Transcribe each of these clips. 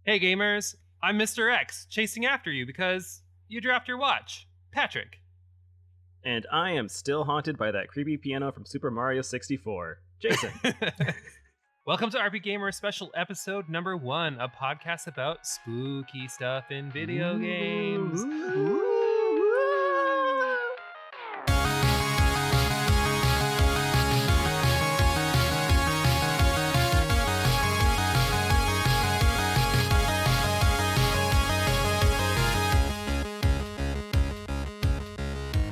Hey gamers, I'm Mr. X, chasing after you because you dropped your watch. Patrick. And I am still haunted by that creepy piano from Super Mario 64. Jason. Welcome to RPGaymer special episode number 1, a podcast about spooky stuff in video games.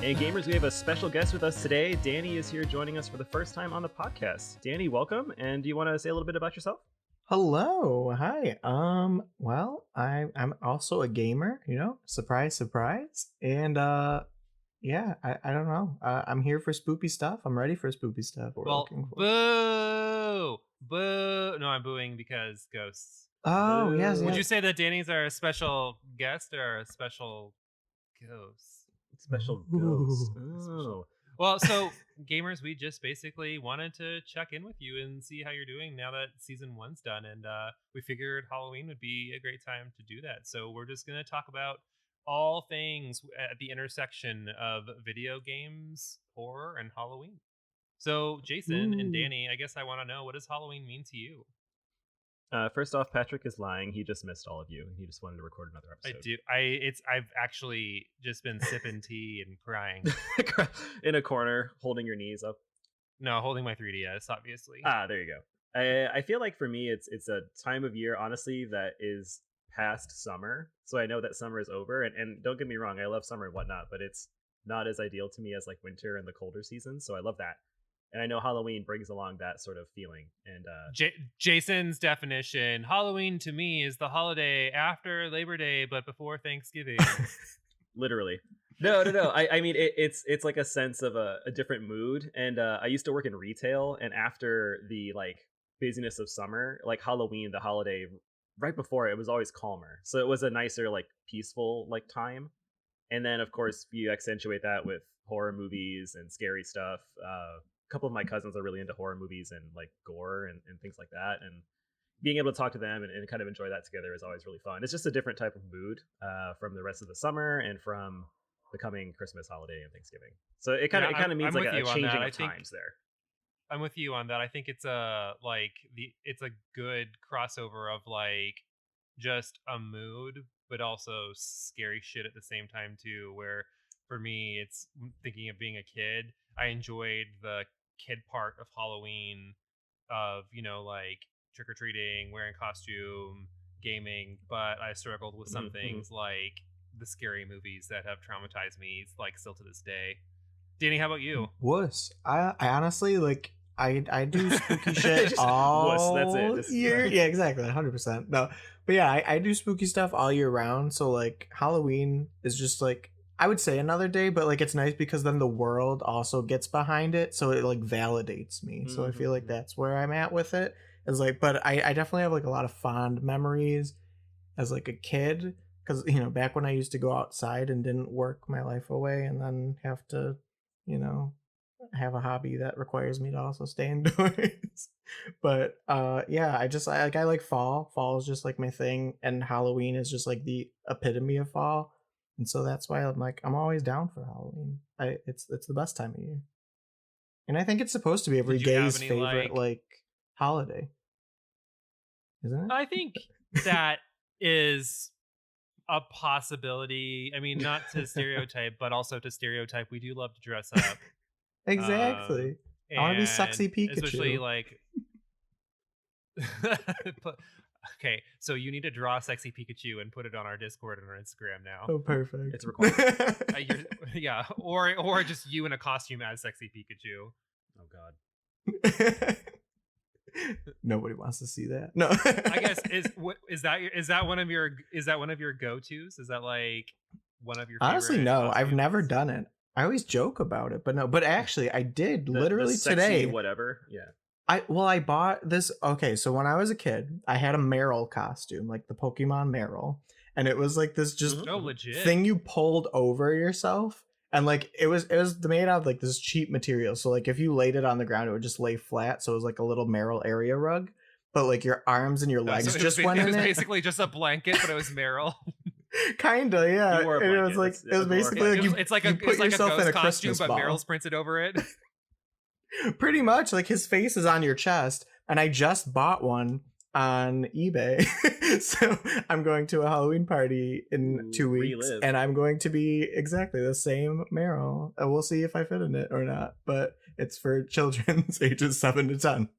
Hey gamers, we have a special guest with us today. Danny is here joining us for the first time on the podcast. Danny, welcome. And do you want to say a little bit about yourself? Hello, hi. Well, I'm also a gamer, surprise, surprise. And yeah, I don't know. I'm here for spoopy stuff. I'm ready for spoopy stuff. What we're Well, looking for. boo. No, I'm booing because ghosts. Oh, yes. Would you say that Danny's our special guest or a special ghost? Special ghost. Oh. Well, so gamers, we just basically wanted to check in with you and see how you're doing now that season 1's done, and we figured Halloween would be a great time to do that. So we're just going to talk about all things at the intersection of video games, horror, and Halloween. So Jason and Danny, I guess I want to know, what does Halloween mean to you? First off, Patrick is lying. He just missed all of you. He just wanted to record another episode. I do. I've actually just been sipping tea and crying in a corner, holding your knees up. No, holding my 3DS, obviously. There you go. I feel like for me, it's a time of year, honestly, that is past summer. So I know that summer is over. And don't get me wrong, I love summer and whatnot, but it's not as ideal to me as like winter and the colder seasons. So I love that. And I know Halloween brings along that sort of feeling. And Jason's definition: Halloween to me is the holiday after Labor Day, but before Thanksgiving. Literally. No. I mean, it's like a sense of a different mood. And I used to work in retail, and after the like busyness of summer, like Halloween, the holiday right before it was always calmer. So it was a nicer, like peaceful like time. And then of course you accentuate that with horror movies and scary stuff. A couple of my cousins are really into horror movies and like gore and things like that, and being able to talk to them and kind of enjoy that together is always really fun. It's just a different type of mood from the rest of the summer and from the coming Christmas holiday and Thanksgiving. So it kind of means like a changing of times there. I'm with you on that. I think it's a good crossover of like just a mood, but also scary shit at the same time too. Where for me, it's thinking of being a kid. I enjoyed the kid part of Halloween, of like trick-or-treating, wearing costume, gaming, but I struggled with some things like the scary movies that have traumatized me like still to this day. Danny, how about you? Wuss. I honestly like I do spooky shit all that's it. year. Yeah, exactly. 100%. No. But yeah, I do spooky stuff all year round. So like Halloween is just like, I would say another day, but like it's nice because then the world also gets behind it, so it like validates me. So I feel like that's where I'm at with it. Is like, but I definitely have like a lot of fond memories as like a kid, because back when I used to go outside and didn't work my life away and then have to have a hobby that requires me to also stay indoors. But yeah, I like fall. Fall is just like my thing, and Halloween is just like the epitome of fall. And so that's why I'm always down for Halloween. It's the best time of year, and I think it's supposed to be every gay's favorite like holiday, isn't it? I think that is a possibility. I mean, not to stereotype, but also to stereotype. We do love to dress up. Exactly. I want to be sexy Pikachu. Especially like. Okay, so you need to draw sexy Pikachu and put it on our Discord and our Instagram now. Oh, perfect. It's required. Yeah, or just you in a costume as sexy Pikachu. Oh God. Nobody wants to see that. No. I guess is that one of your go-tos? Is that like one of your honestly no? costumes? I've never done it. I always joke about it, but no. But actually, I did literally the sexy today. Whatever. Yeah. I bought this. Okay, so when I was a kid, I had a Meryl costume, like the Pokemon Meryl, and it was like this just legit thing you pulled over yourself, and like it was made out of like this cheap material. So like if you laid it on the ground, it would just lay flat. So it was like a little Meryl area rug. but like your arms and your So legs it was just went it in was it. basically just a blanket, but it was Meryl. He Kinda, he yeah. wore a And it was blanket. like That's it a was basically glorified like blanket. you put It's like a yourself in ghost a costume, Christmas but Meryl's ball. printed over it. Pretty much, like his face is on your chest, and I just bought one on eBay. So I'm going to a Halloween party in Ooh, 2 weeks, relive. and I'm going to be exactly the same Meryl. And we'll see if I fit in it or not. But it's for children's ages 7 to 10.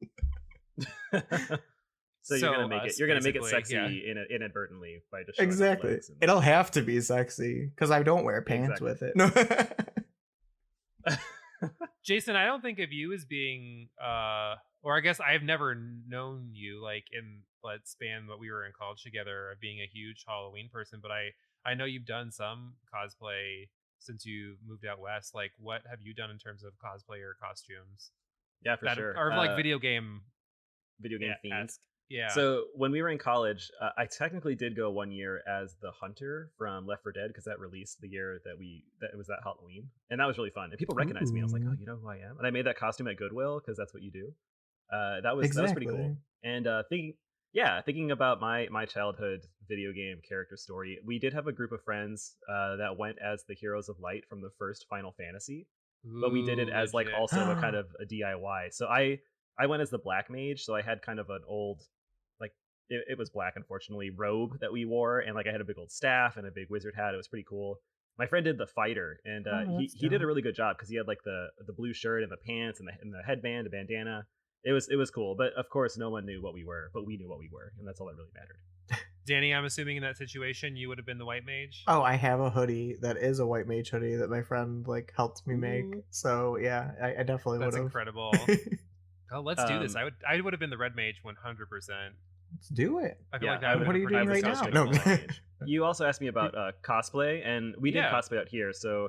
So you're gonna So make it. us, You're gonna make it basically, yeah. sexy inadvertently by just showing off Exactly. legs. And... It'll have to be sexy because I don't wear pants Exactly. with it. No. Jason, I don't think of you as being or I guess I've never known you like in let's span what we were in college together of being a huge Halloween person, but I know you've done some cosplay since you moved out west. Like what have you done in terms of cosplay or costumes Yeah, for that sure. are like video game Video game themed. esque? Yeah. So when we were in college, I technically did go 1 year as the hunter from Left 4 Dead because that released the year that it was that Halloween, and that was really fun. And people recognized me. I was like, "Oh, Ooh. you know who I am?" And I made that costume at Goodwill because that's what you do. That was pretty cool. Exactly. And thinking about my childhood video game character story, we did have a group of friends that went as the heroes of light from the first Final Fantasy, but we did it Ooh, as like legit. also a kind of a DIY. So I went as the black mage, so I had kind of an old like it was black unfortunately robe that we wore, and like I had a big old staff and a big wizard hat. It was pretty cool. My friend did the fighter, and Oh, that's he did a dope. really good job because he had like the blue shirt and the pants and the headband, the bandana. It was cool, but of course no one knew what we were, but we knew what we were, and that's all that really mattered. Danny, I'm assuming in that situation you would have been the white mage. Oh, I have a hoodie that is a white mage hoodie that my friend like helped me make. Ooh. So yeah, I definitely would That's have. incredible. Oh, let's do this. Um, I would have been the red mage 100%. Let's do it. I feel yeah, like that would have What are been you pretty I doing would right so now? stick No. with the mage. You also asked me about cosplay, and we did Yeah. cosplay out here. So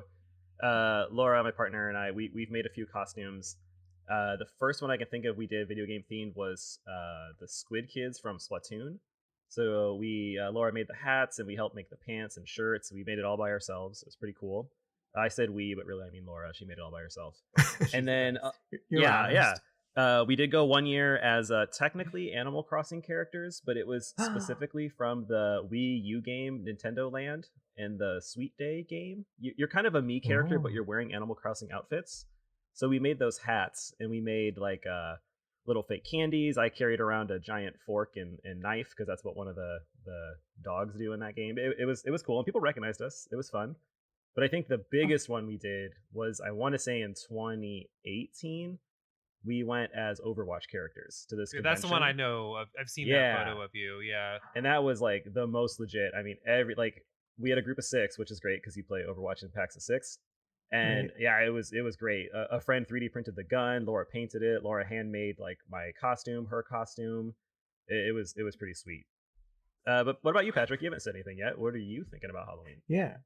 Laura, my partner, and we've made a few costumes. The first one I can think of we did video game themed was the Squid Kids from Splatoon. So we Laura made the hats and we helped make the pants and shirts. We made it all by ourselves. It was pretty cool. I said we, but really I mean Laura. She made it all by herself. And then You're yeah, honest. we did go 1 year as technically Animal Crossing characters, but it was specifically from the Wii U game Nintendo Land and the Sweet Day game. You're kind of a me character, but Oh. you're wearing Animal Crossing outfits. So we made those hats, and we made like little fake candies. I carried around a giant fork and knife because that's what one of the dogs do in that game. It was cool, and people recognized us. It was fun. But I think the biggest one we did was I want to say in 2018 we went as Overwatch characters to this Yeah, that's the one I convention. know. I've seen that Yeah, photo of you. Yeah. and that was like the most legit. I mean, we had a group of six, which is great because you play Overwatch in packs of six. And Right. yeah, it was great. A friend 3D printed the gun. Laura painted it. Laura handmade like my costume, her costume. It was pretty sweet. But what about you, Patrick? You haven't said anything yet. What are you thinking about Halloween? Yeah.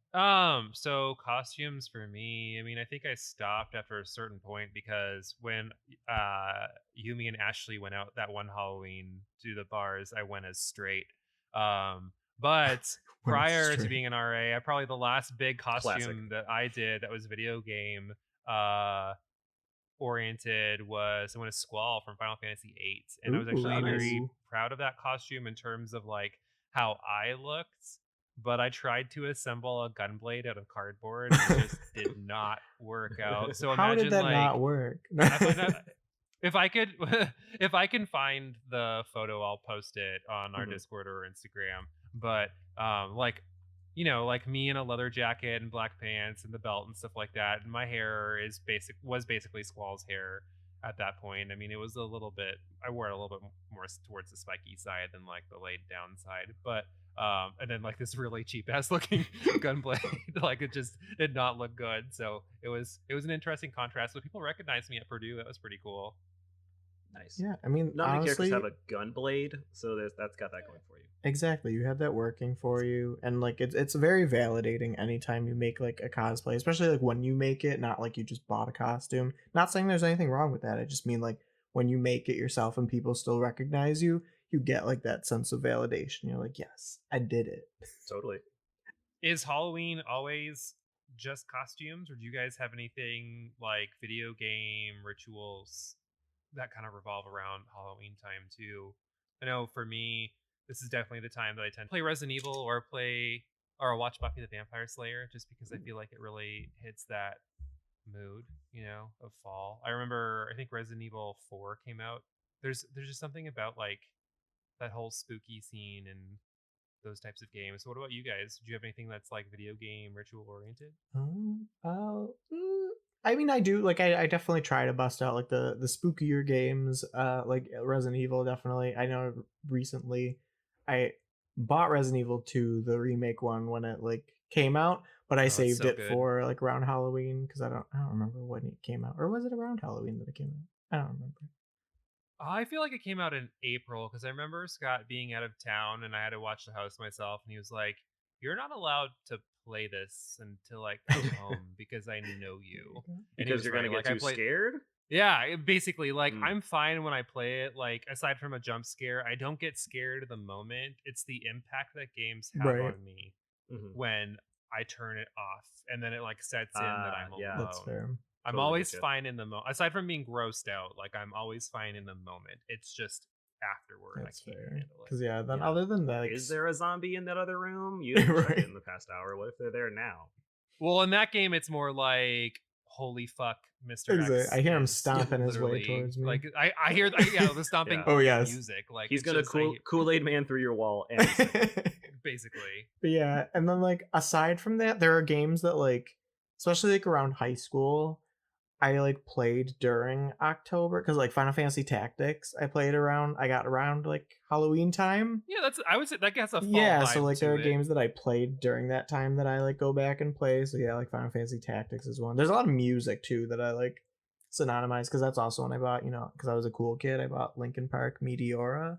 So costumes for me, I mean, I think I stopped after a certain point because when Yumi and Ashley went out that one Halloween to the bars, I went as straight. But When it's prior to straight. being an RA, I probably the last big Classic. costume that I did that was video game uh oriented was I went as Squall from Final Fantasy VIII, and I was Ooh, actually nice. very proud of that costume in terms of like how I looked. But I tried to assemble a gunblade out of cardboard, and it just did not work out. So How did imagine that like not work? if I not, if I could if I can find the photo, I'll post it on our Mhm. Discord or Instagram. But like like me in a leather jacket and black pants and the belt and stuff like that. And my hair was basically Squall's hair at that point. I mean, it was a little bit I wore it a little bit more towards the spiky side than like the laid down side. But and then like this really cheap ass looking gunblade, like it just did not look good. So it was an interesting contrast. But people recognized me at Purdue. That was pretty cool. Nice. Yeah, I mean, Not many characters have honestly, a gun blade, so that's got that going for you. exactly. You have that working for you, and like it's very validating anytime you make like a cosplay, especially like when you make it, not like you just bought a costume. Not saying there's anything wrong with that. I just mean like when you make it yourself and people still recognize you, you get like that sense of validation. You're like, yes, I did it. Totally. Is Halloween always just costumes, or do you guys have anything like video game rituals that kind of revolve around Halloween time too? I know for me, this is definitely the time that I tend to play Resident Evil or watch Buffy the Vampire Slayer, just because I feel like it really hits that mood, of fall. I remember, I think Resident Evil 4 came out. There's just something about like that whole spooky scene and those types of games. So what about you guys? Do you have anything that's like video game ritual oriented? Um, uh, mm, I mean, I do like I definitely try to bust out like the spookier games, like Resident Evil. Definitely, I know recently I bought Resident Evil 2, the remake one, when it like came out, but I Oh, it's saved so it good. for like around Halloween because I don't remember when it came out, or was it around Halloween that it came out? I don't remember. I feel like it came out in April because I remember Scott being out of town and I had to watch the house myself, and he was like, "You're not allowed to play this until I come home because I know There you you." go. And he Because was you're gonna right. get Like I too played, scared. yeah, basically, like Mm. I'm fine when I play it. Like aside from a jump scare, I don't get scared of the moment. It's the impact that games have Right, on me Hmm. when I turn it off, and then it like sets in that I'm Yeah, that's alone. fair. I'm totally get always you. fine in the moment. Aside from being grossed out, like I'm always fine in the moment. It's just afterward I That's can't fair. handle it. Because yeah, then Yeah. other than that, like, Is there a zombie in that other room? You haven't checked it right. in the past hour. What if they're there now? Well, in that game, it's more like holy fuck, Mr. Exactly. X I hear him is stomping his way literally towards me. like I hear yeah the stomping Yeah. Oh yes. music like He's it's gonna just Kool-Aid man through your wall any second. basically. But yeah, and then like aside from that, there are games that like, especially like around high school, I like played during October because like Final Fantasy Tactics, I got around like Halloween time. Yeah, that's I would say that has a fall Yeah, so vibe like there to are it. games that I played during that time that I like go back and play. So yeah, like Final Fantasy Tactics is one. There's a lot of music too that I like synonymize because that's also when I bought, because I was a cool kid, I bought Linkin Park Meteora.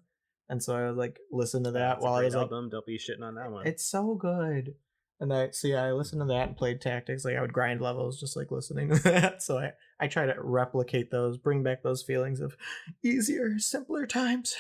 And so I would like listen to that It's a while I great was like, album. Don't be shitting on that one. it's so good. And I listened to that and played Tactics. Like I would grind levels just like listening to that. So I try to replicate those, bring back those feelings of easier, simpler times.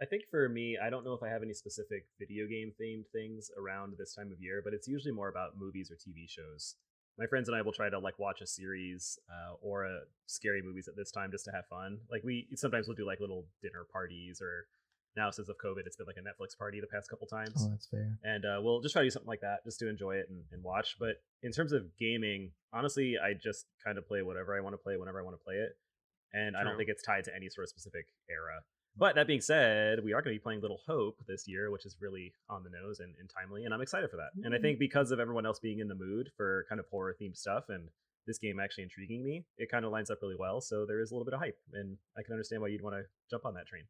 I think for me, I don't know if I have any specific video game themed things around this time of year, but it's usually more about movies or TV shows. My friends and I will try to like watch a series or a scary movies at this time just to have fun. Like we sometimes we'll do like little dinner parties, or now since of COVID, it's been like a Netflix party the past couple times, Oh, that's fair. and we'll just try to do something like that just to enjoy it and watch. But in terms of gaming, honestly, I just kind of play whatever I want to play whenever I want to play it, and I don't True. think it's tied to any sort of specific era. But that being said, we are going to be playing Little Hope this year, which is really on the nose and timely, and I'm excited for that. And I think because of everyone else being in the mood for kind of horror themed stuff and this game actually intriguing me, it kind of lines up really well. So there is a little bit of hype, and I can understand why you'd want to jump on that train.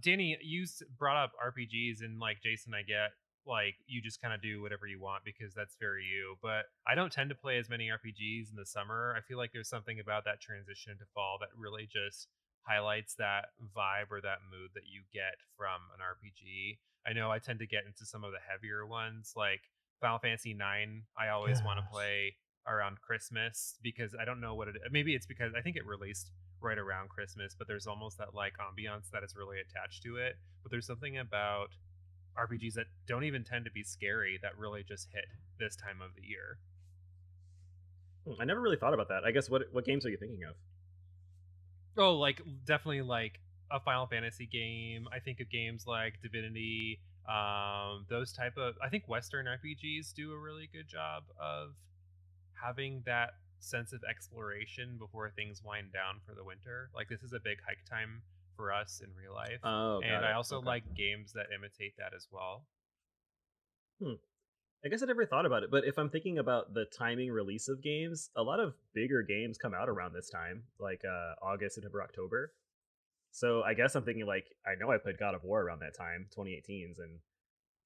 Danny, you brought up RPGs, and like Jason, I get like you just kind of do whatever you want because that's very you. But I don't tend to play as many RPGs in the summer. I feel like there's something about that transition into fall that really just highlights that vibe or that mood that you get from an RPG. I know I tend to get into some of the heavier ones, like Final Fantasy 9. I always want to Yes. play around Christmas because I don't know what it. Maybe it's because I think it released right around Christmas, but there's almost that like ambiance that is really attached to it. But there's something about RPGs that don't even tend to be scary that really just hit this time of the year. I never really thought about that. I guess what games are you thinking of? Oh, like definitely like a Final Fantasy game. I think of games like Divinity, those type of I think Western RPGs do a really good job of having that sense of exploration before things wind down for the winter. Like this is a big hike time for us in real life. Oh, got And I it. also Okay. like games that imitate that as well. Hmm. I guess I never thought about it, but if I'm thinking about the timing release of games, a lot of bigger games come out around this time, like August, September, October. So I guess I'm thinking like I know I played God of War around that time, 2018s, and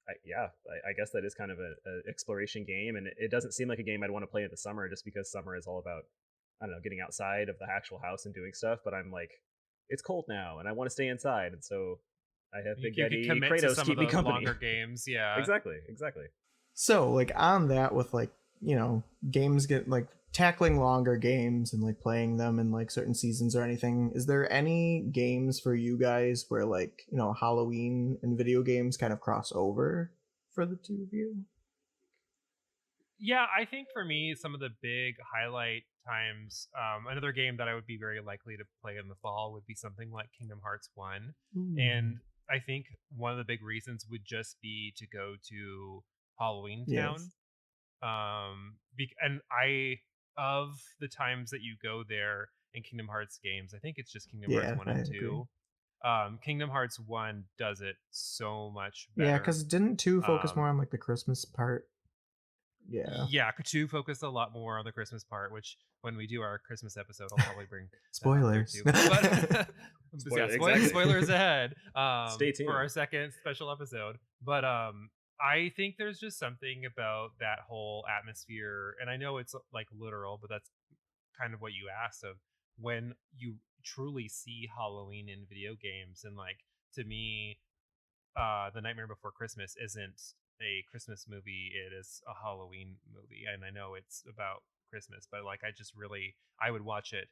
I guess that is kind of a exploration game, and it doesn't seem like a game I'd want to play in the summer, just because summer is all about I don't know getting outside of the actual house and doing stuff. But I'm like, it's cold now, and I want to stay inside, and so I have Big You could Daddy commit to Kratos some of keep me the company. longer games, yeah. Exactly, exactly. So like on that with like, games get like tackling longer games and like playing them in like certain seasons or anything, is there any games for you guys where like, Halloween and video games kind of cross over for the two of you? Yeah, I think for me, some of the big highlight times, another game that I would be very likely to play in the fall would be something like Kingdom Hearts 1. Ooh. And I think one of the big reasons would just be to go to Halloween Yes. Town. And I of the times that you go there in Kingdom Hearts games, I think it's just Kingdom Hearts Yeah, 1 I and agree. 2. Kingdom Hearts 1 does it so much Yeah, better. because didn't 2 focus more Um, on, like, the Christmas part? Yeah. yeah, 2 focused a lot more on the Christmas part, which when we do our Christmas episode, I'll probably bring that up there Spoilers. too. But yeah, Spoiler, exactly. spoilers ahead Stay for our tuned. second special episode. But I think there's just something about that whole atmosphere, and I know it's like literal, but that's kind of what you asked of when you truly see Halloween in video games. And like, to me, The Nightmare Before Christmas isn't a Christmas movie, it is a Halloween movie. And I know it's about Christmas, but like, I would watch it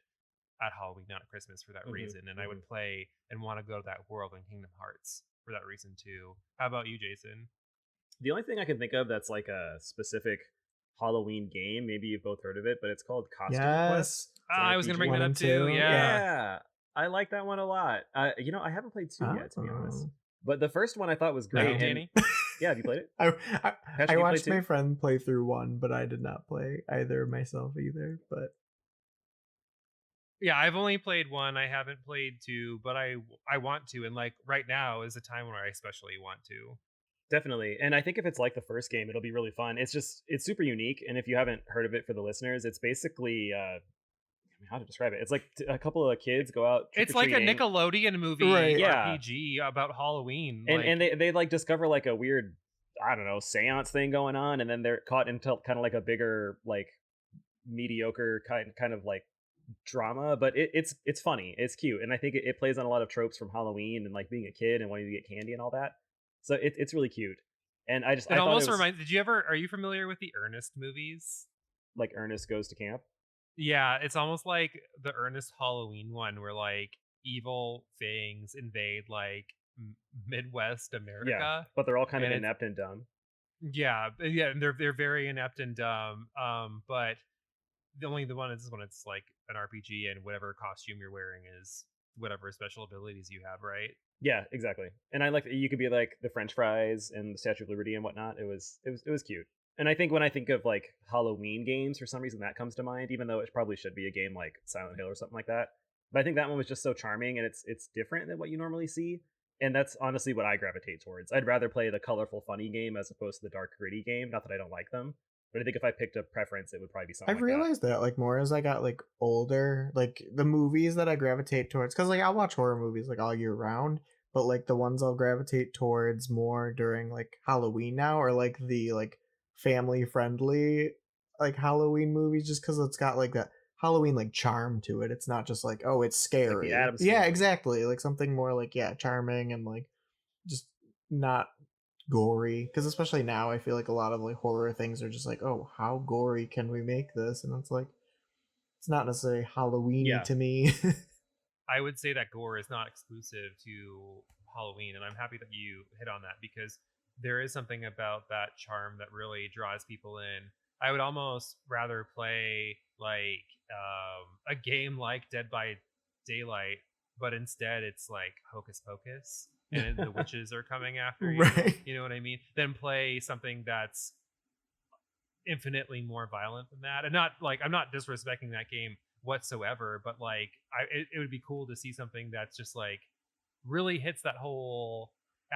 at Halloween, not at Christmas, for that Hmm. reason. And I Hmm. would play and want to go to that world in Kingdom Hearts for that reason too. How about you, Jason? The only thing I can think of that's like a specific Halloween game, maybe you've both heard of it, but it's called Costume Quest. Yes. It's an I was gonna bring 1 RPG. that and up too. 2, yeah. Yeah. Yeah, I like that one a lot. I haven't played two yet, to be honest. Oh. But the first one I thought was Have you, great, No. and Danny? yeah, have you played it? I I Patrick, I you played watched my two? friend play through 1, but I did not play either myself either, but Yeah, I've only played one. I haven't played two, but I want to. And like right now is a time where I especially want to. Definitely. And I think if it's like the first game, it'll be really fun. It's super unique. And if you haven't heard of it for the listeners, it's basically I mean, how to describe it? It's like a couple of kids go out trick or It's like a treating. Nickelodeon movie Right. Yeah, RPG about Halloween. and Like, they like discover like a weird, I don't know, seance thing going on, and then they're caught into kind of like a bigger, like mediocre kind of like drama, but it's funny, it's cute, and I think it plays on a lot of tropes from Halloween and like being a kid and wanting to get candy and all that. So it's really cute, and it I thought it almost was reminds. Did you ever? Are you familiar with the Ernest movies? like Ernest Goes to Camp. Yeah, it's almost like the Ernest Halloween one, where like evil things invade like Midwest Yeah, America, but they're all kind of and it's inept and dumb. yeah, and they're very inept and dumb. But the one is when it's like an RPG, and whatever costume you're wearing is whatever special abilities you have, right? Yeah, exactly. And I like that you could be like the French fries and the Statue of Liberty and whatnot. It was cute. And I think when I think of like Halloween games, for some reason that comes to mind, even though it probably should be a game like Silent Hill or something like that. But I think that one was just so charming, and it's different than what you normally see. And that's honestly what I gravitate towards. I'd rather play the colorful, funny game as opposed to the dark, gritty game. Not that I don't like them, but I think if I picked a preference, it would probably be something I've like that. realized that like more as I got like older, like the movies that I gravitate towards, because like I'll watch horror movies like all year round, but like the ones I'll gravitate towards more during like Halloween now are like the like family friendly like Halloween movies, just because it's got like that Halloween like charm to it. It's not just like, oh, it's Like the scary. Adams Yeah, Family. exactly. Like something more like, yeah, charming and like just not gory, because especially now I feel like a lot of like horror things are just like, oh, how gory can we make this, and it's like it's not necessarily Halloweeny Yeah, to me. I would say that gore is not exclusive to Halloween, and I'm happy that you hit on that because there is something about that charm that really draws people in. I would almost rather play like a game like Dead by Daylight, but instead it's like Hocus Pocus and the witches are coming after you. Right. You know what I mean? Then play something that's infinitely more violent than that. And not like I'm not disrespecting that game whatsoever, but like it would be cool to see something that's just like really hits that whole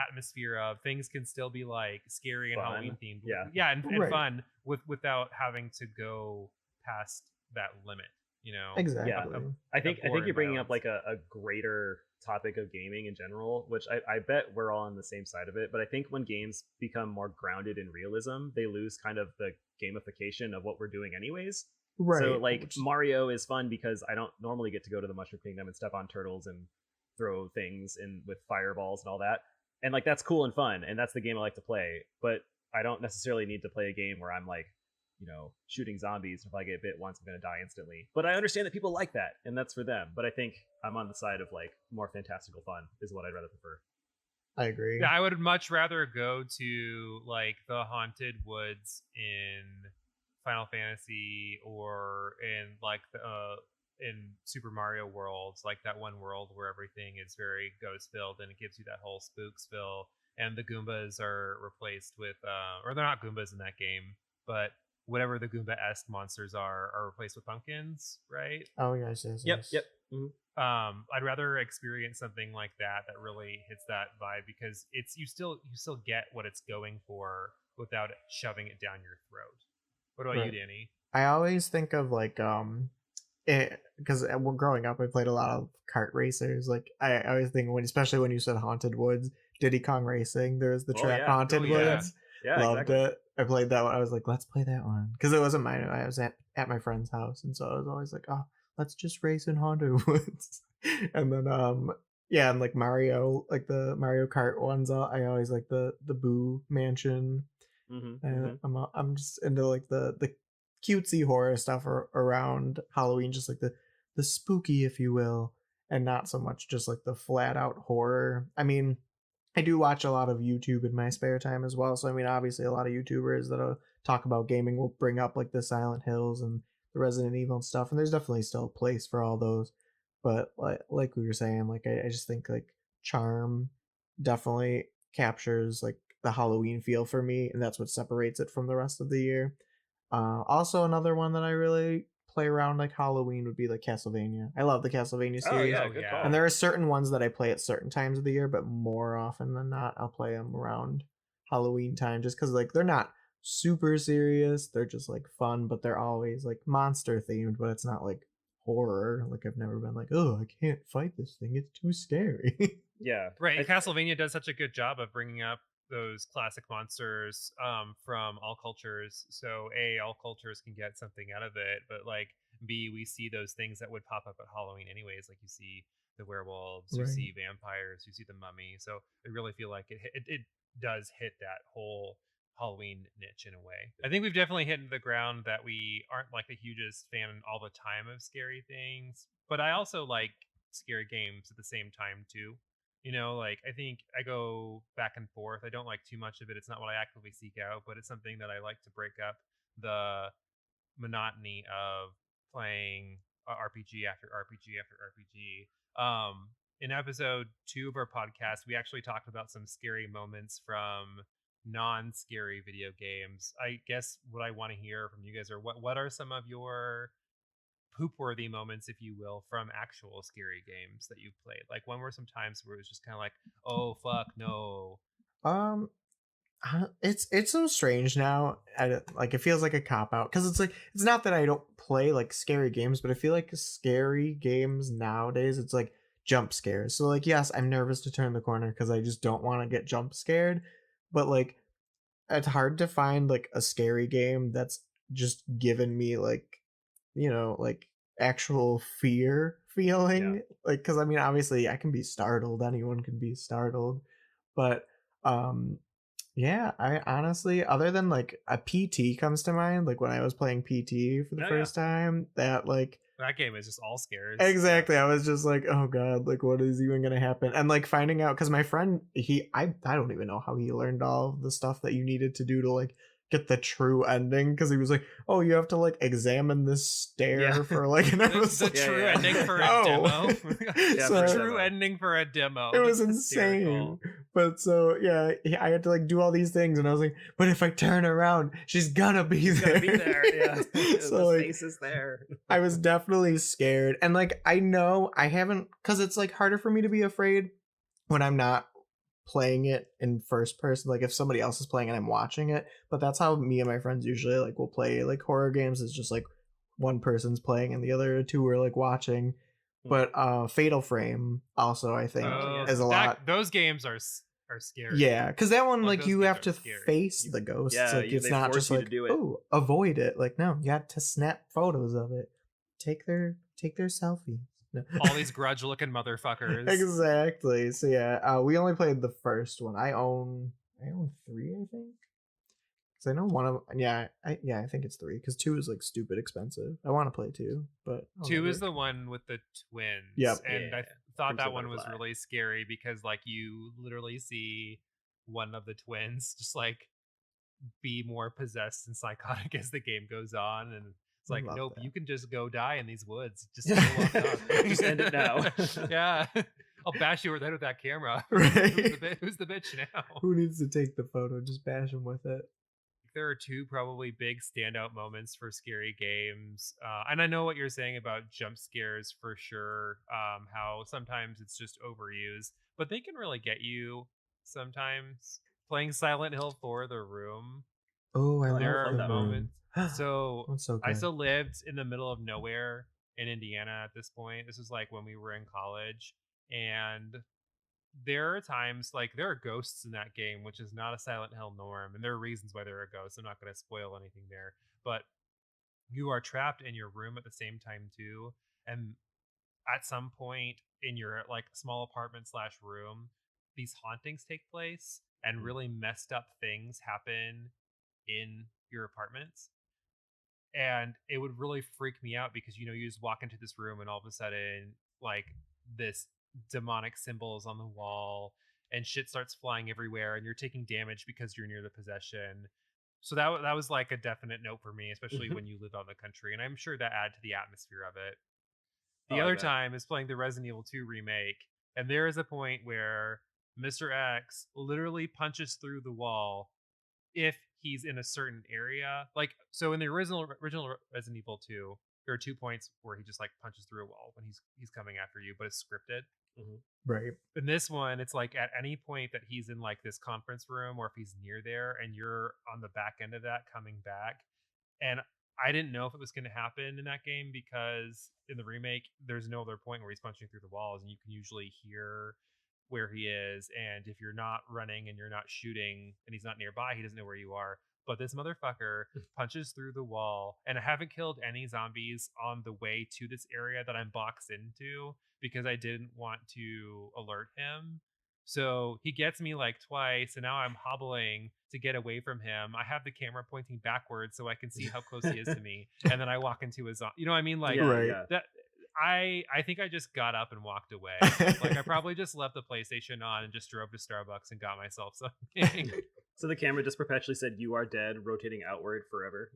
atmosphere of things can still be like scary and fun. Halloween themed. Yeah, Yeah, and Right. fun without having to go past that limit, you know, yeah. of, Exactly. I gore think and you're bringing up violence. like a greater topic of gaming in general, which I bet we're all on the same side of it. But I think when games become more grounded in realism, they lose kind of the gamification of what we're doing anyways. So Right. like Which Mario is fun because I don't normally get to go to the Mushroom Kingdom and step on turtles and throw things in with fireballs and all that. And like that's cool and fun, and that's the game I like to play. But I don't necessarily need to play a game where I'm like, shooting zombies. If I get bit once, I'm going to die instantly. But I understand that people like that, and that's for them. But I think I'm on the side of like more fantastical fun is what I'd rather prefer. I agree. Yeah, I would much rather go to like the haunted woods in Final Fantasy or in like the in Super Mario World, like that one world where everything is very ghost filled and it gives you that whole spooks feel. And the Goombas are replaced with, or they're not Goombas in that game, but whatever the Goomba esque monsters are replaced with pumpkins, right? Oh yes, yes, Yep, yes. yep. Mhm. I'd rather experience something like that really hits that vibe because it's you still get what it's going for without shoving it down your throat. What about you, Right. Danny? I always think of like because when growing up I played a lot of kart racers. Like I always think when, especially when you said Haunted Woods, Diddy Kong Racing, there's the Oh track yeah. Oh Haunted yeah. Woods. Yeah, Loved exactly. it. I played that one. I was like, let's play that one because it wasn't mine. I was at my friend's house, and so I was always like, oh, let's just race in Haunted Woods. And then yeah, and like Mario, like the Mario Kart ones, I always like the Boo Mansion. Mhm. Mhm. I'm just into like the cutesy horror stuff around Halloween, just like the spooky, if you will, and not so much just like the flat out horror. I mean, I do watch a lot of YouTube in my spare time as well. So I mean, obviously, a lot of YouTubers that talk about gaming will bring up like the Silent Hills and the Resident Evil and stuff, and there's definitely still a place for all those. But like we were saying, like I just think like Charm definitely captures like the Halloween feel for me, and that's what separates it from the rest of the year. Also, another one that I really play around like Halloween would be like Castlevania. I love the Castlevania Oh series, yeah, Oh good and yeah. call. there are certain ones that I play at certain times of the year, but more often than not, I'll play them around Halloween time, just because like they're not super serious. They're just like fun, but they're always like monster themed, but it's not like horror. Like I've never been like, oh, I can't fight this thing; it's too scary. Yeah. Right, Castlevania does such a good job of bringing up those classic monsters from all cultures. So A, all cultures can get something out of it, but like B, we see those things that would pop up at Halloween anyways. Like you see the werewolves, you Right. see vampires, you see the mummy. So I really feel like it does hit that whole Halloween niche in a way. I think we've definitely hit the ground that we aren't like the hugest fan all the time of scary things, but I also like scary games at the same time too. Like I think I go back and forth. I don't like too much of it. It's not what I actively seek out, but it's something that I like to break up the monotony of playing RPG after RPG after RPG. In episode 2 of our podcast, we actually talked about some scary moments from non-scary video games. I guess what I want to hear from you guys are what are some of your poop worthy moments, if you will, from actual scary games that you've played? Like, when were some times where it was just kind of like, oh, fuck, no? Um, it's so strange now. Like it feels like a cop out because it's like it's not that I don't play like scary games, but I feel like scary games nowadays it's like jump scares. So like yes, I'm nervous to turn the corner because I just don't want to get jump scared, but like it's hard to find like a scary game that's just given me like like actual fear Yeah. feeling, like because I mean obviously I can be startled, anyone can be startled, but um yeah, I honestly, other than like a PT comes to mind, like when I was playing PT for the Oh yeah. first time, that like That game is just all scares. Yeah. exactly, I was just like, oh god, like what is even gonna happen? And like finding out because my friend, I don't even know how he learned all of the stuff that you needed to do to like get the true ending because he was like, oh, you have to like examine this Yeah. stair for like, and I was The like, Yeah, true yeah. ending for a oh, demo. Yeah, for a so True demo. ending for a it demo. was That's insane. hysterical. But so yeah, I had to like do all these things, and I was like, but if I turn around, she's gonna be She's gonna there. be there. Yeah. So The like face is there. I was definitely scared. And like I know I haven't, because it's like harder for me to be afraid when I'm not playing it in first person, like if somebody else is playing and I'm watching it. But that's how me and my friends usually like will play like horror games, is just like one person's playing and the other two are like watching. Mhm. But Fatal Frame also I think Oh Oh, yeah. is a that lot. those games are scary. Yeah, because that one Like like those you games have are to scary. face You, the ghosts. yeah, Like it's they not force just you to like, do it. oh, avoid it. Like no, you got to snap photos of it. Take their selfies. No. All these grudge looking motherfuckers. Exactly. So yeah, we only played the first one. I own three, I think. Because I know one of, yeah, I think it's three. Because two is like stupid expensive. I want to play two, but I'll 2 is never. the one with the twins, Yep. and Yeah. I thought that Crimson one was Butterfly. really scary because like you literally see one of the twins just like be more possessed and psychotic as the game goes on, and it's like, love nope, that. you can just go die in these woods. Just go walk off. Just end it now. Yeah. I'll bash you over the head with that camera. Right. Who's the bitch now? Who needs to take the photo? Just bash him with it. There are two probably big standout moments for scary games. And I know what you're saying about jump scares for sure. How sometimes it's just overused, but they can really get you sometimes. Playing Silent Hill 4 The Room, Oh, I Oh, I there love are love the that one. room. moments. So That's so I good. still lived in the middle of nowhere in Indiana at this point. This was like when we were in college. And there are times like there are ghosts in that game, which is not a Silent Hill norm, and there are reasons why there are ghosts. I'm not going to spoil anything there, but you are trapped in your room at the same time too. And at some point in your like small apartment slash room, these hauntings take place, and Mm. really messed up things happen in your apartments. And it would really freak me out because you just walk into this room and all of a sudden like this demonic symbols on the wall and shit starts flying everywhere and you're taking damage because you're near the possession. So that was like a definite note for me, especially when you live out in the country, and I'm sure that add to the atmosphere of it. Oh, The I other bet. time is playing the Resident Evil 2 remake, and there is a point where Mr. X literally punches through the wall if he's in a certain area. Like, so in the original Resident Evil 2, there are 2 points where he just like punches through a wall when he's coming after you, but it's scripted. Mhm. Right. In this one, it's like at any point that he's in like this conference room or if he's near there and you're on the back end of that coming back. And I didn't know if it was going to happen in that game because in the remake, there's no other point where he's punching through the walls, and you can usually hear where he is. And if you're not running and you're not shooting and he's not nearby, he doesn't know where you are. But this motherfucker punches through the wall, and I haven't killed any zombies on the way to this area that I'm boxed into because I didn't want to alert him. So he gets me like twice, and now I'm hobbling to get away from him. I have the camera pointing backwards so I can see how close he is to me, and then I walk into his. You know what I mean? Like Yeah, Right. yeah. that. I think I just got up and walked away. Like I probably just left the PlayStation on and just drove to Starbucks and got myself something. So the camera just perpetually said, "You are dead," rotating outward forever.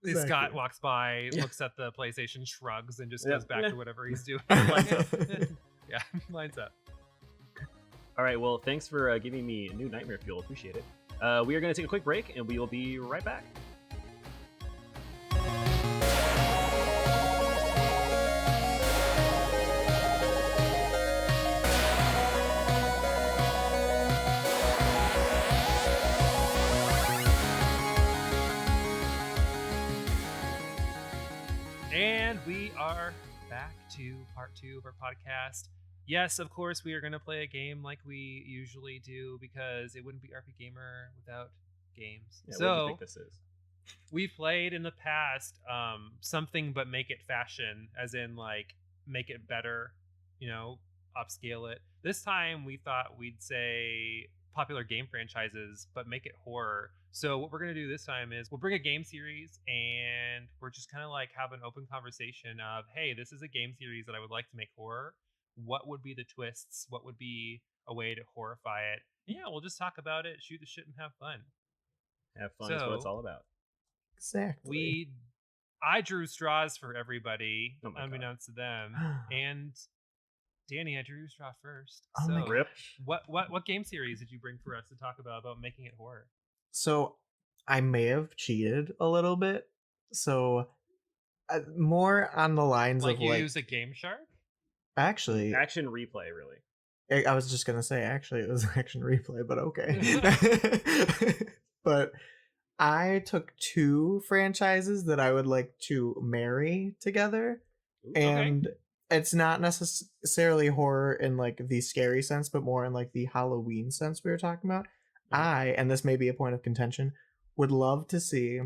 Scott Exactly. walks by, Yeah. looks at the PlayStation, shrugs, and just Yeah. goes back Yeah. to whatever he's doing. Lines up. Yeah, lines up. All right. Well, thanks for giving me new nightmare fuel. Appreciate it. We are going to take a quick break, and we will be right back. And we are back to part 2 of our podcast. Yes, of course, we are going to play a game like we usually do because it wouldn't be RPGaymer without games. Yeah, what do you So think this is? we played in the past something but make it fashion, as in like make it better, upscale it. This time we thought we'd say popular game franchises but make it horror. So what we're going to do this time is we'll bring a game series and we're just kind of like have an open conversation of, hey, this is a game series that I would like to make horror. What would be the twists? What would be a way to horrify it? And yeah, we'll just talk about it, shoot the shit, and have fun. Have fun is what it's So all about. Exactly. I drew straws for everybody, Oh my God. unbeknownst to them. And Danny, I drew your straw first. Oh my So Rip. what game series did you bring for us to talk about making it horror? So I may have cheated a little bit. So more on the lines Like of you like use a Game Shark? actually Action replay, really. I was just gonna say actually it was action replay, but okay. But I took 2 franchises that I would like to marry together, Ooh, and it's not necessarily horror in like the scary sense, but more in like the Halloween sense we were talking about. Mhm. And this may be a point of contention, would love to see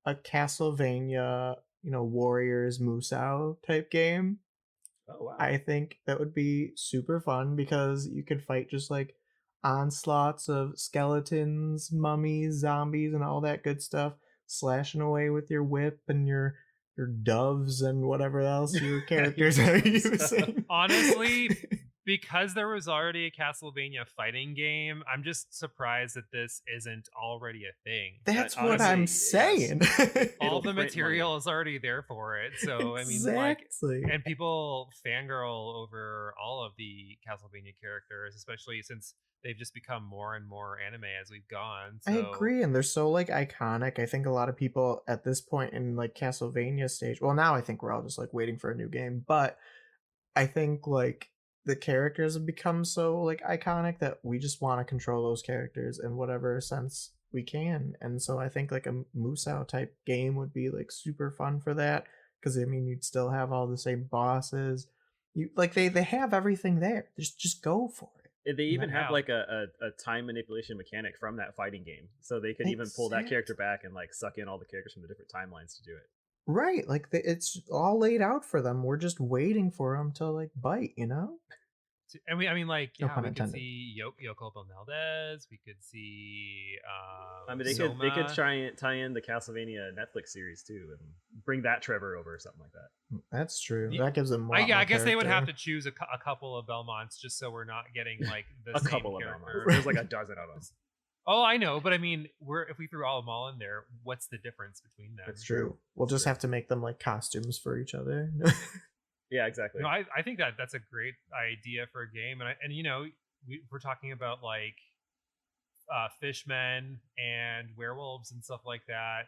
a Castlevania, Warriors Musou type game. Oh, wow. I think that would be super fun because you could fight just like onslaughts of skeletons, mummies, zombies, and all that good stuff, slashing away with your whip and your doves and whatever else your characters Your are doves. using. Honestly, because there was already a Castlevania fighting game, I'm just surprised that this isn't already a thing. That's what I'm Honestly, yes. saying. All It'll the print money. material is already there for it. So I mean, like, Exactly. and people fangirl over all of the Castlevania characters, especially since they've just become more and more anime as we've gone. I So agree, and they're so like iconic. I think a lot of people at this point in like Castlevania stage. Well, now I think we're all just like waiting for a new game, but I think like the characters have become so like iconic that we just want to control those characters in whatever sense we can. And so I think like a Musou type game would be like super fun for that because I mean you'd still have all the same bosses. You like they have everything there. Just go for it. They And even that- have Yeah. like a time manipulation mechanic from that fighting game, so they could even pull that character back and like suck in all the characters from the different timelines to do it. Right, like it's all laid out for them. We're just waiting for them to like bite, you know? and I mean, like, No yeah, pun we could intended. see Yoko Bonaldez. We could see I mean, they could Soma. try and tie in the Castlevania Netflix series too, and bring that Trevor over or something like that. That's true. Yeah, That gives them a I, lot yeah, more I guess they would have to character. choose a couple of Belmonts just so we're not getting like the A same couple of character. them. There's like a dozen of them. Oh, I know, but I mean, if we threw all of them all in there, what's the difference between them? That's True. We'll just True. have to make them like costumes for each other. Yeah, exactly. No, I think that's a great idea for a game, and you know, we're talking about like fishmen and werewolves and stuff like that,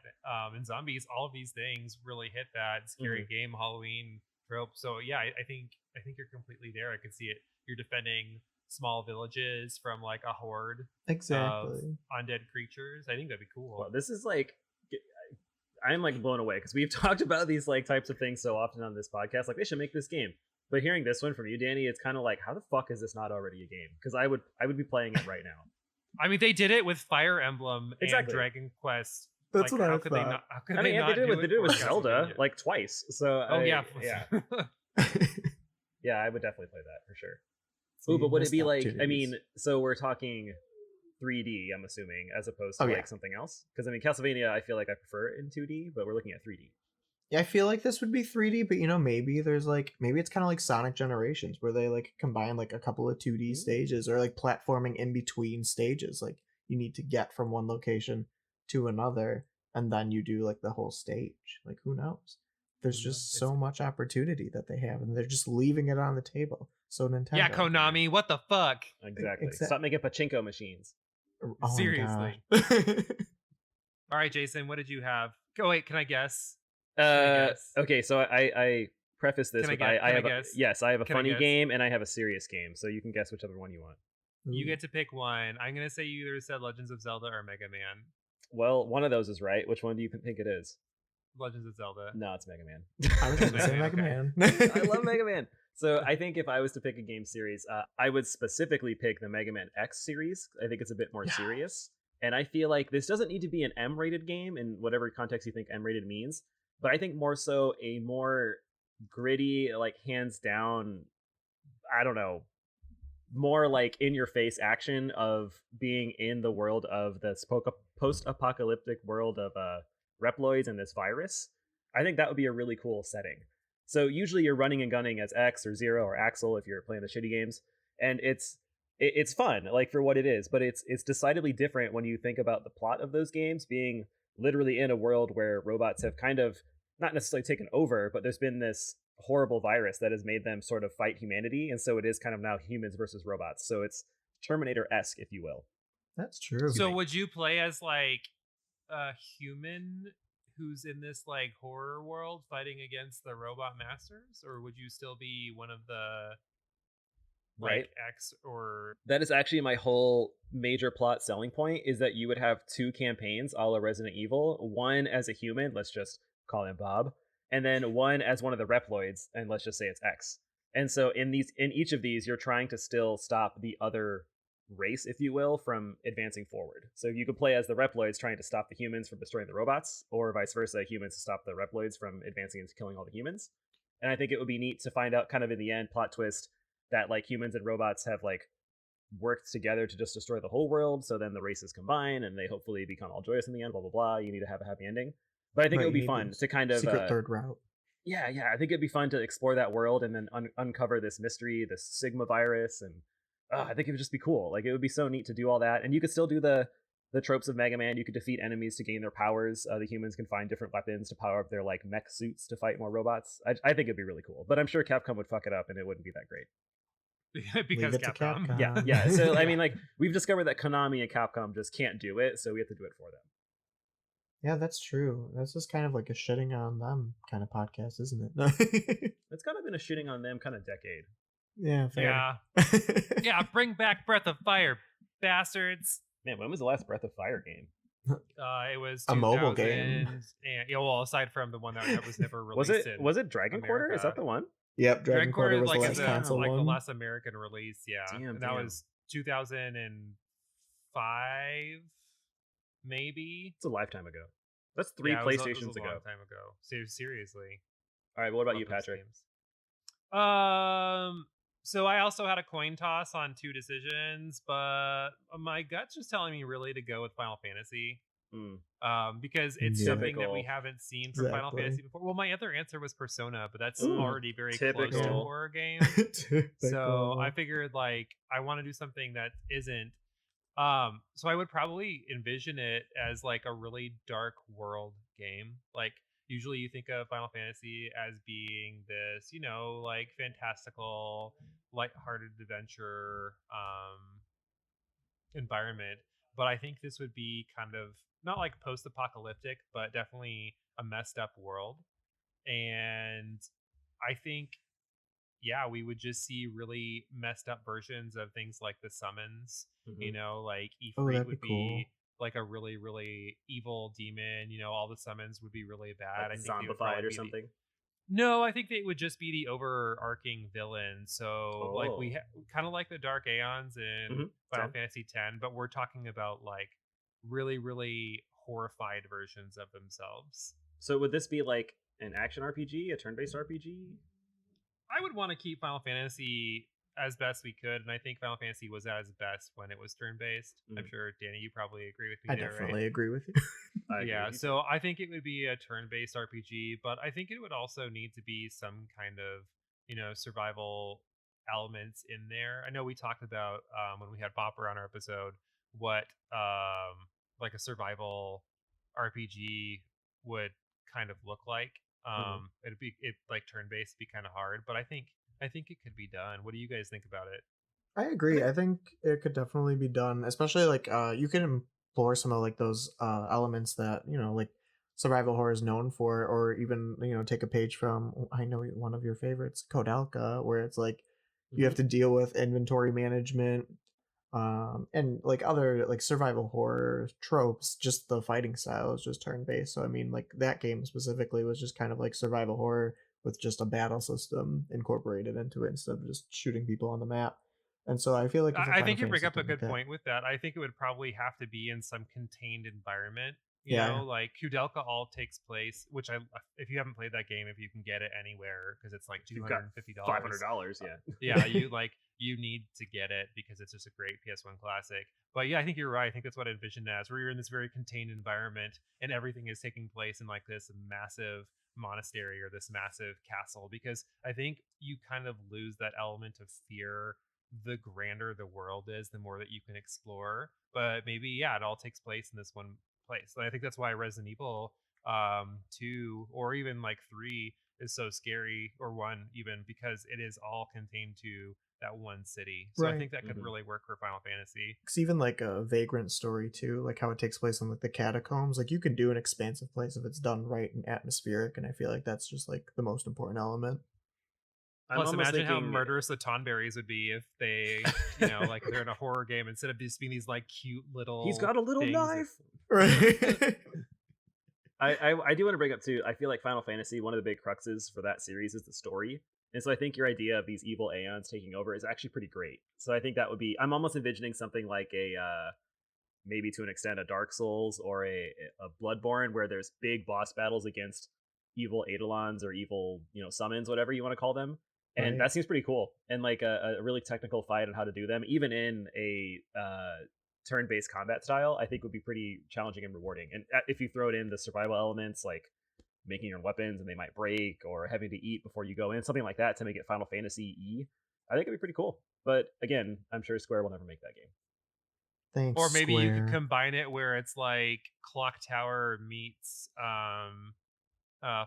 and zombies. All of these things really hit that scary game Halloween trope. So yeah, I think you're completely there. I could see it. You're defending small villages from like a horde of Exactly. undead creatures. I think that'd be cool. Well, this is like, I'm like blown away because we've talked about these like types of things so often on this podcast. Like they should make this game. But hearing this one from you, Danny, it's kind of like, how the fuck is this not already a game? Because I would be playing it right now. I mean, they did it with Fire Emblem Exactly. and Dragon Quest. That's like, what how I could they thought. not? How could I mean, they and not they did it for with Zelda Castlevania? like twice. So Oh yeah. yeah, I would definitely play that for sure. See, Ooh, but would it missed be like? I opportunities. mean, so we're talking 3D, I'm assuming, as opposed to Oh, like yeah. something else. Because I mean, Castlevania, I feel like I prefer it in 2D, but we're looking at 3D. Yeah, I feel like this would be 3D, but you know, maybe there's like maybe it's kind of like Sonic Generations where they like combine like a couple of 2D stages or like platforming in between stages. Like you need to get from one location to another and then you do like the whole stage. Like who knows? There's Who knows? just so much opportunity that they have and they're just leaving it on the table. So Nintendo. Yeah, Konami, what the fuck? Exactly. Exact- Stop making pachinko machines. Oh my Seriously. God. All right, Jason, what did you have? Oh wait, can I guess? guess? Okay, so I preface this Can I with guess? I Can I have guess? yes, I have a Can I funny guess? game and I have a serious game, so you can guess whichever one you want. You get to pick one. I'm gonna say you either said Legends of Zelda or Mega Man. Well, one of those is right. Which one do you think it is? Legends of Zelda. No, it's Mega Man. I was gonna say Okay. Mega Man. I love Mega Man. So I think if I was to pick a game series, I would specifically pick the Mega Man X series. I think it's a bit more serious. And I feel like this doesn't need to be an M-rated game in whatever context you think M-rated means. But I think more so a more gritty, like hands down, I don't know, more like in your face action of being in the world of the post-apocalyptic world of Reploids and this virus. I think that would be a really cool setting. So usually you're running and gunning as X or Zero or Axel if you're playing the shitty games, and it's fun like for what it is, but it's decidedly different when you think about the plot of those games being literally in a world where robots have kind of not necessarily taken over, but there's been this horrible virus that has made them sort of fight humanity, and so it is kind of now humans versus robots. So it's Terminator-esque, if you will. That's true. So would you play as like a human who's in this like horror world fighting against the robot masters, or would you still be one of the like Right. X or That is actually my whole major plot selling point, is that you would have two campaigns a la Resident Evil, one as a human, let's just call him Bob, and then one as one of the Reploids, and let's just say it's X. And so in each of these, you're trying to still stop the other race, if you will, from advancing forward. So you could play as the Reploids trying to stop the humans from destroying the robots, or vice versa, humans to stop the Reploids from advancing into killing all the humans. And I think it would be neat to find out kind of in the end, plot twist, that like humans and robots have like worked together to just destroy the whole world, so then the races combine and they hopefully become all joyous in the end, blah blah blah. You need to have a happy ending. But I think it Right, would be you need fun the to kind of secret third route. yeah, I think it'd be fun to explore that world and then uncover this mystery, this Sigma virus, and I think it would just be cool. Like it would be so neat to do all that, and you could still do the tropes of Mega Man. You could defeat enemies to gain their powers. The humans can find different weapons to power up their like mech suits to fight more robots. I think it'd be really cool, but I'm sure Capcom would fuck it up and it wouldn't be that great. Leave Because it to Capcom. Yeah, Capcom. yeah. So I Yeah. mean, like we've discovered that Konami and Capcom just can't do it, so we have to do it for them. Yeah, that's true. That's just kind of like a shitting on them kind of podcast, isn't it? It's kind of been a shitting on them kind of decade. Yeah, fair. Yeah. Yeah, bring back Breath of Fire, bastards. Man, when was the last Breath of Fire game? It was A 2000 mobile game. and yeah, well, aside from the one that was never Was released it in was it Dragon Quarter? Is that America. the one? Yep, Dragon Dragon Quarter Quarter was the like last is console like the one. last American release, yeah. Damn, And that damn. was 2005 maybe. It's a lifetime ago. That's 3 Yeah, it was PlayStations a ago. long time ago. Seriously. All right, but what about Love you, those Patrick? games. So I also had a coin toss on two decisions, but my gut's just telling me really to go with Final Fantasy. Hmm. Because it's Yeah. something that we Typical. haven't seen from Final Exactly. Fantasy before. Well, my other answer was Persona, but that's Ooh, already very close to a typical. horror game. So Typical. I figured like I want to do something that isn't. So I would probably envision it as like a really dark world game. Like usually you think of Final Fantasy as being this, like fantastical, lighthearted adventure environment. But I think this would be kind of not like post-apocalyptic, but definitely a messed up world. And I think yeah, we would just see really messed up versions of things like the summons. Mhm. Like Oh, Ifrit that'd be would cool. be like a really, really evil demon. All the summons would be really bad. Like I think they would zombified probably or be something. no, I think they would just be the overarching villain. So like Oh. kind of like the Dark Aeons in Mhm. Final 10. Fantasy X, but we're talking about like really, really horrified versions of themselves. So would this be like an action RPG, a turn-based RPG? I would want to keep Final Fantasy as best we could, and I think Final Fantasy was at its best when it was turn-based. I'm Mm. sure Danny, you probably agree with me I there, right? definitely agree with you. I agree Yeah, with you. so I think it would be a turn-based RPG, but I think it would also need to be some kind of, survival elements in there. I know we talked about when we had Bopper on our episode what like a survival RPG would kind of look like. Mhm. It like turn-based be kind of hard, but I think it could be done. What do you guys think about it? I agree. I think it could definitely be done, especially like you can implore some of like those elements that, like survival horror is known for, or even, take a page from I know one of your favorites, Kodelka, where it's like you have Mhm. to deal with inventory management, and like other like survival horror tropes. Just the fighting style is just turn based. So I mean, like that game specifically was just kind of like survival horror with just a battle system incorporated into it instead of just shooting people on the map. And so I feel like if a I Final think you bring Fantasy up a did like good that, point with that. I think it would probably have to be in some contained environment. yeah, Like Kudelka all takes place, which if you haven't played that game, if you can get it anywhere, because it's like If you've got $250. $500, yeah. Yeah, you need to get it because it's just a great PS1 classic. But yeah, I think you're right. I think that's what I envisioned as, where you're in this very contained environment and everything is taking place in like this massive monastery or this massive castle. Because I think you kind of lose that element of fear the grander the world is, the more that you can explore. But maybe yeah, it all takes place in this one place. And I think that's why Resident Evil 2 or even like 3 is so scary, or 1 even, because it is all contained to that one city. So I right. think that could Mhm. really work for Final Fantasy. It's even like a Vagrant story too, like how it takes place in like the catacombs. Like you can do an expansive place if it's done right and atmospheric, and I feel like that's just like the most important element. I'm Plus, almost imagine how thinking murderous the Tonberries would be if they, like they're in a horror game instead of just being these like cute little. he's got a little things that- knife. Right. I do want to bring up too. I feel like Final Fantasy, one of the big cruxes for that series is the story, and so I think your idea of these evil aeons taking over is actually pretty great. So I think that would be. I'm almost envisioning something like a maybe to an extent a Dark Souls or a Bloodborne, where there's big boss battles against evil eidolons or evil summons, whatever you want to call them, and Right. that seems pretty cool. And like a really technical fight on how to do them, even in a turn-based combat style, I think would be pretty challenging and rewarding. And if you throw it in the survival elements, like making your own weapons and they might break, or having to eat before you go in, something like that to make it Final Fantasy-y. I think it'd be pretty cool. But again, I'm sure Square will never make that game. Thanks, Or maybe you could Square. combine it where it's like Clock Tower meets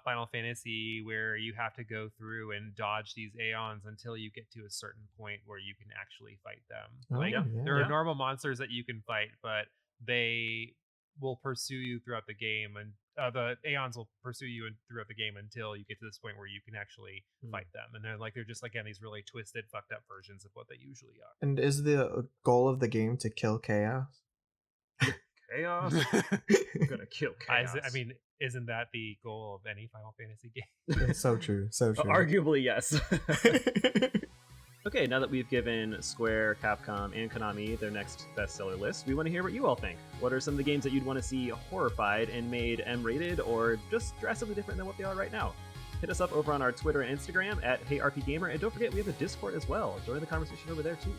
Final Fantasy, where you have to go through and dodge these Aeons until you get to a certain point where you can actually fight them. Oh, Like Yeah, there are yeah. yeah. normal monsters that you can fight, but they will pursue you throughout the game, and the Aeons will pursue you throughout the game until you get to this point where you can actually Hmm. fight them. And they're just again these really twisted, fucked up versions of what they usually And is the goal of the game to kill chaos? Chaos? are. I'm gonna kill chaos. I mean, isn't that the goal of any Final Fantasy game? It's so true. So true. Arguably, yes. Okay, now that we've given Square, Capcom, and Konami their next bestseller list, we want to hear what you all think. What are some of the games that you'd want to see horrified and made M-rated, or just drastically different than what they are right now? Hit us up over on our Twitter and Instagram at HeyRPGaymer, and don't forget we have a Discord as well. Join the conversation over there too.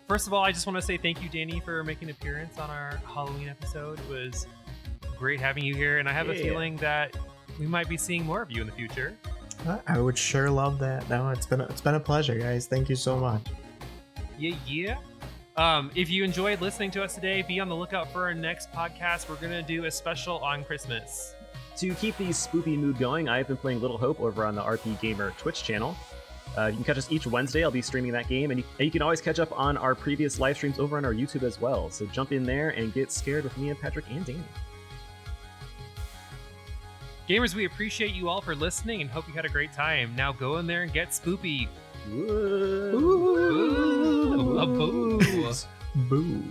First of all, I just want to say thank you, Danny, for making an appearance on our Halloween episode. It was great having you here, and I have a Yeah. feeling that we might be seeing more of you in the future. I would sure love that. No, it's been a pleasure, guys. Thank you so much. Yeah. If you enjoyed listening to us today, be on the lookout for our next podcast. We're gonna do a special on Christmas. To keep the spoopy mood going, I've been playing Little Hope over on the RPGaymer Twitch channel. You can catch us each Wednesday. I'll be streaming that game, and you can always catch up on our previous live streams over on our YouTube as well. So jump in there and get scared with me and Patrick and Danny. Gamers, we appreciate you all for listening and hope you had a great time. Now go in there and get spoopy. Woo. Ooh, a boo. Boo.